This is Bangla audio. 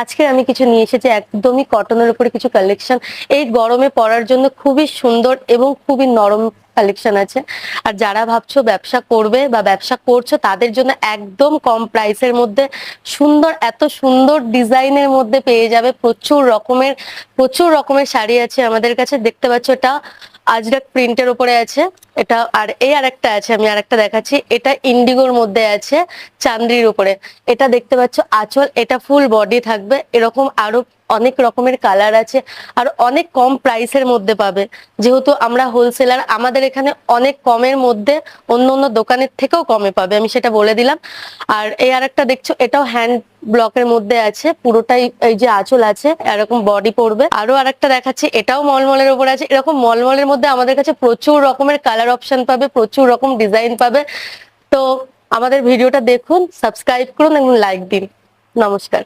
আজকে আমি কিছু নিয়ে এসেছি একদমই কটনের উপরে কিছু কালেকশন। এই গরমে পরার জন্য খুবই সুন্দর এবং খুবই নরম কালেকশন আছে। আর যারা ভাবছো ব্যবসা করবে বা ব্যবসা করছো তাদের জন্য একদম কম প্রাইসের মধ্যে সুন্দর, এত সুন্দর ডিজাইনের মধ্যে পেয়ে যাবে। প্রচুর রকমের শাড়ি আছে আমাদের কাছে। দেখতে পাচ্ছ এটা আজরাক প্রিন্টের উপরে আছে এটা। আর এই আরেকটা আছে, আমি আরেকটা দেখাচ্ছি, এটা ইন্ডিগোর মধ্যে আছে চান্দ্রির উপরে। এটা দেখতে পাচ্ছ আঁচল, এটা ফুল বডি থাকবে এরকম। আরো অনেক রকমের কালার আছে আর অনেক কম প্রাইসের মধ্যে পাবে। যেহেতু আমরা হোলসেলার, আমাদের এখানে অনেক কমের মধ্যে অন্য অন্য দোকানের থেকেও কমে পাবে, আমি সেটা বলে দিলাম। আর এই আরেকটা দেখছো, এটাও হ্যান্ড ব্লকের মধ্যে আছে পুরোটাই। এই যে আঁচল আছে এরকম বডি পড়বে। আরো আরেকটা দেখাচ্ছি, এটাও মলমলের উপর আছে। এরকম মলমলের মধ্যে আমাদের কাছে প্রচুর রকমের কালার অপশন পাবে, প্রচুর রকম ডিজাইন পাবে। তো আমাদের ভিডিওটা দেখুন, সাবস্ক্রাইব করুন এবং লাইক দিন। নমস্কার।